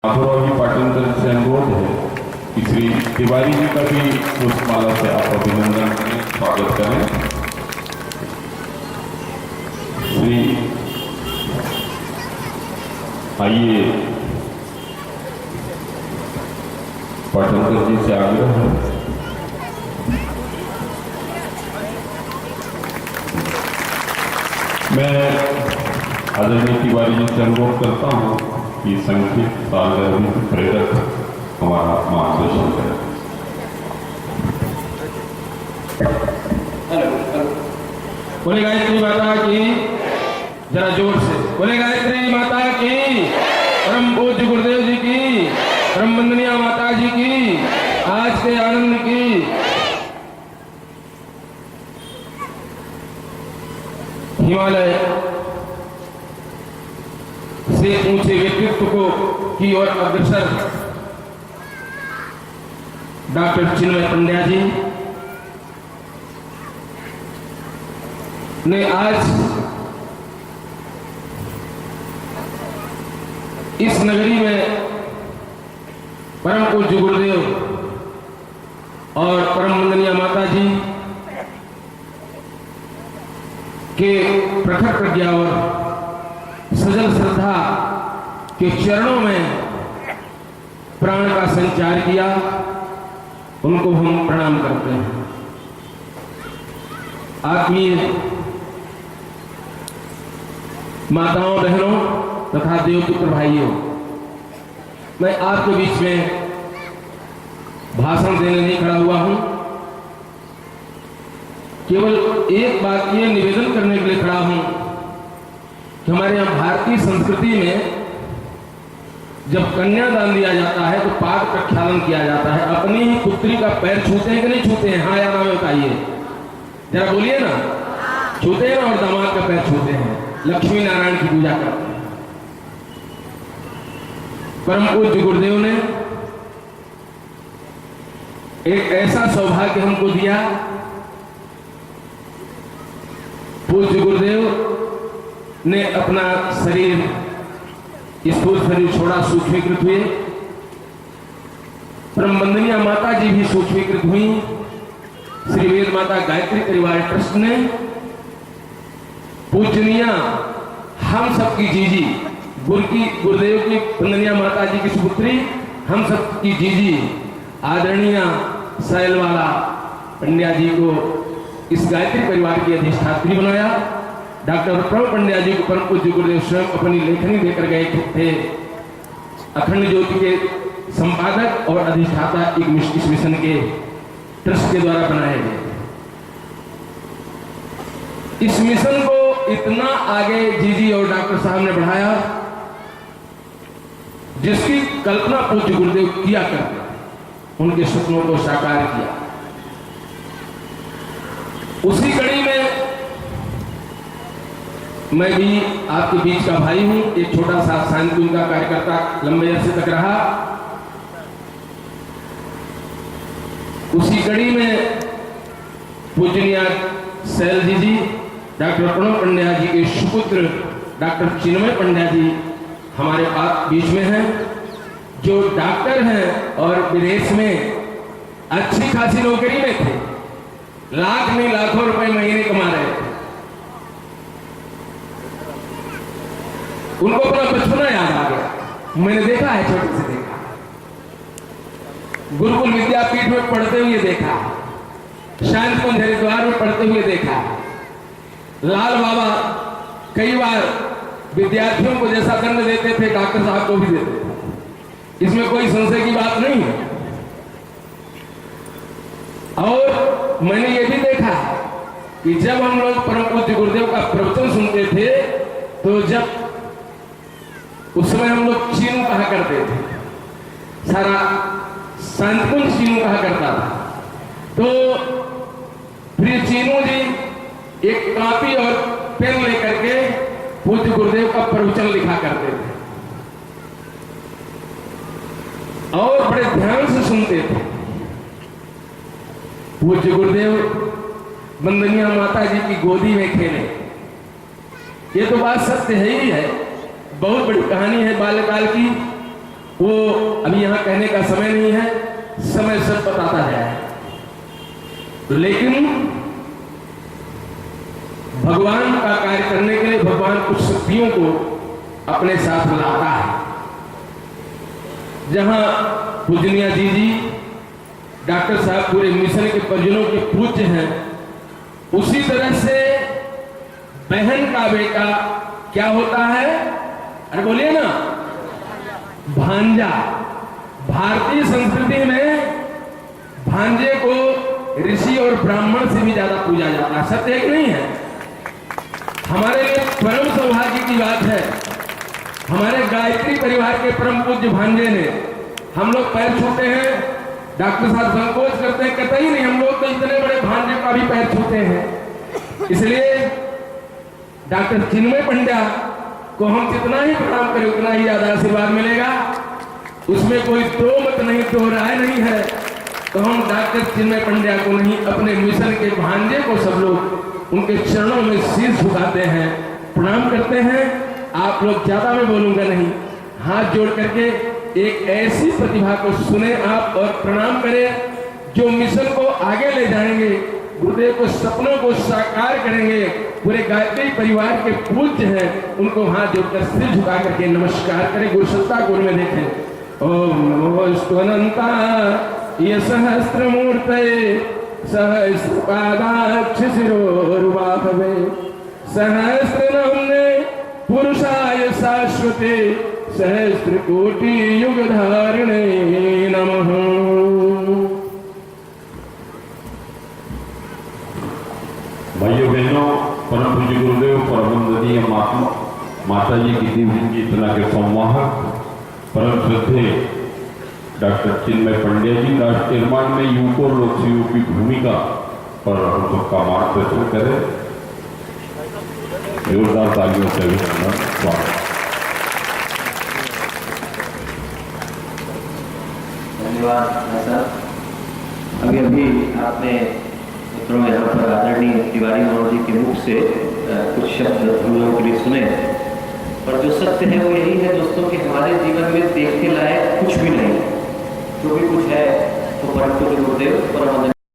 माधुराव पाटनकर से अनुरोध है कि श्री तिवारी जी का भी पुष्पमाला से आप अभिनंदन करें, स्वागत करें। श्री आइए पाटनकर जी से आग्रह है। मैं आदरणीय तिवारी जी से अनुरोध करता हूँ कि संगीत सारंगी के प्रेरक हमारा मार्गदर्शन करें। बोले गायत्री माता की, जरा जोर से बोले गायत्री माता की, परम पूज्य गुरुदेव जी की, परम वंदनीय माता जी की, आज के आनंद की। हिमालय से ऊंचे व्यक्तित्व को की ओर अग्रसर डॉक्टर चिन्मय पंड्या जी ने आज इस नगरी में परम पूज्य गुरुदेव और परम वंदनीय माता जी के प्रखर प्रज्ञा और सजल श्रद्धा के चरणों में प्राण का संचार किया, उनको हम प्रणाम करते हैं। आत्मीय माताओं बहनों तथा देवपुत्र भाइयों, मैं आपके बीच में भाषण देने नहीं खड़ा हुआ हूं, केवल एक बात ये निवेदन करने के लिए खड़ा हूं कि हमारे यहाँ भारतीय संस्कृति में जब कन्यादान दिया जाता है तो पाद प्रक्षालन किया जाता है। अपनी ही पुत्री का पैर छूते हैं कि नहीं छूते हैं? हाँ या ना बताइए, जरा बोलिए ना। छूते हैं ना, और दामाद का पैर छूते हैं, लक्ष्मी नारायण की पूजा करते हैं। परम पूज्य गुरुदेव ने एक ऐसा सौभाग्य हमको दिया। पूज्य गुरुदेव ने अपना शरीर, स्थूल शरीर छोड़ा, सूक्ष्मीकृत हुए। परम वंदनीय माता जी भी सूक्ष्मीकृत हुई। श्री वेद माता गायत्री परिवार ट्रस्ट ने पूजनीय हम सबकी जीजी, गुरुदेव की वंदनीय माता जी की सुपुत्री, हम सबकी जीजी आदरणीय सैलवाला पंड्या जी को इस गायत्री परिवार की अधिष्ठात्री बनाया। डॉक्टर प्रणव पंड्या जी को परम पूज्य गुरुदेव स्वयं अपनी लेखनी देकर गए थे। अखंड ज्योति के संपादक और अधिष्ठाता इस मिशन के ट्रस्ट के द्वारा बनाए गए। इस मिशन को इतना आगे जीजी और डॉक्टर साहब ने बढ़ाया जिसकी कल्पना पूज्य गुरुदेव किया करते, उनके सपनों को साकार किया। उसी कड़ी में मैं भी आपके बीच का भाई हूं, एक छोटा सा शांति का कार्यकर्ता लंबे अरसे तक रहा। उसी कड़ी में पूजनीय सैल जी, डॉक्टर प्रणव पंड्या जी के सुपुत्र डॉक्टर चिन्मय पंड्या जी हमारे बीच में हैं, जो डॉक्टर हैं और विदेश में अच्छी खासी नौकरी में थे, लाख नहीं लाखों रुपए महीने कमा रहे थे। उनको अपना बचपना याद आ गया। मैंने देखा है, छोटे से देखा, गुरुकुल विद्यापीठ में पढ़ते हुए देखा, शांतिकुंज हरिद्वार में पढ़ते हुए देखा। लाल बाबा कई बार विद्यार्थियों को जैसा दंड देते थे डॉक्टर साहब को भी देते थे, इसमें कोई संशय की बात नहीं है। और मैंने ये भी देखा कि जब हम लोग परम पूज्य गुरुदेव का प्रवचन सुनते थे तो जब उस समय हम लोग चीनू कहा करते थे, सारा शांतिकुंज चीनू कहा करता था। तो फिर चीनू जी एक कॉपी और पेन लेकर के पूज्य गुरुदेव का प्रवचन लिखा करते थे और बड़े ध्यान से सुनते थे। पूज्य गुरुदेव वंदनीय माता जी की गोदी में खेले, ये तो बात सत्य है ही है। बहुत बड़ी कहानी है बाल्यकाल की। वो अभी यहाँ कहने का समय नहीं है, समय सब बताता है। लेकिन भगवान का कार्य करने के लिए भगवान कुछ शक्तियों को अपने साथ बुलाता है। जहां पूजनिया जी डॉक्टर साहब पूरे मिशन के परिजनों के पूज्य हैं, उसी तरह से बहन का बेटा क्या होता है? अरे बोलिए ना, भांजा। भारतीय संस्कृति में भांजे को ऋषि और ब्राह्मण से भी ज्यादा पूजा जाता है। सत्य एक नहीं है? हमारे लिए परम सौभाग्य की बात है, हमारे गायत्री परिवार के परम पूज्य भांजे ने, हम लोग पैर छूते हैं, डॉक्टर साहब संकोच करते हैं, कतई नहीं, हम लोग तो इतने बड़े भांजे का भी पैर छूते हैं। इसलिए डॉक्टर चिन्मय पंड्या को हम जितना ही प्रणाम करें उतना ही ज्यादा आशीर्वाद मिलेगा, उसमें कोई दो मत नहीं, दो राय नहीं है। तो हम डॉक्टर चिन्मय पंड्या को नहीं, अपने मिशन के भांजे को सब लोग उनके चरणों में शीश झुकाते हैं, प्रणाम करते हैं। आप लोग ज्यादा मैं बोलूंगा नहीं, हाथ जोड़ करके एक ऐसी प्रतिभा को सुने आप और प्रणाम करें जो मिशन को आगे ले जाएंगे, गुरुदेव को सपनों को साकार करेंगे। पूरे गायत्री परिवार के पूज्य हैं, उनको हाथ जोड़कर सिर झुका करके नमस्कार करें, गुरु सत्ता को उनमें देखें। ओम नमो स्तुवनंता ये सहस्त्रमूर्तये सहस्रपादाक्ष शिरोरुबाहवे सहस्रनाम्ने पुरुषाय शाश्वते सहस्त्र कोटि युग धारिणे नमः। भाइयों बहनों, परम पूज्य गुरुदेव परमवंदनीय माता जी की दिव्य कीर्तना के संवाहक परम श्रद्धे डॉक्टर चिन्मय पंड्या जी राष्ट्र निर्माण में युवकों और लोक सेवकों की भूमिका पर हम सबका मार्गदर्शन करें। जोरदार तालियों से अभिनंदन, स्वागत। धन्यवाद सर। अभी आपने मित्रों यहाँ पर आदरणीय तिवारी मनोहर जी के मुख से कुछ शब्द हम लोगों के लिए सुने, पर जो सत्य है वो यही है दोस्तों कि हमारे जीवन में देखने लायक कुछ भी नहीं, जो भी कुछ है तो परम पूज्य गुरुदेव परम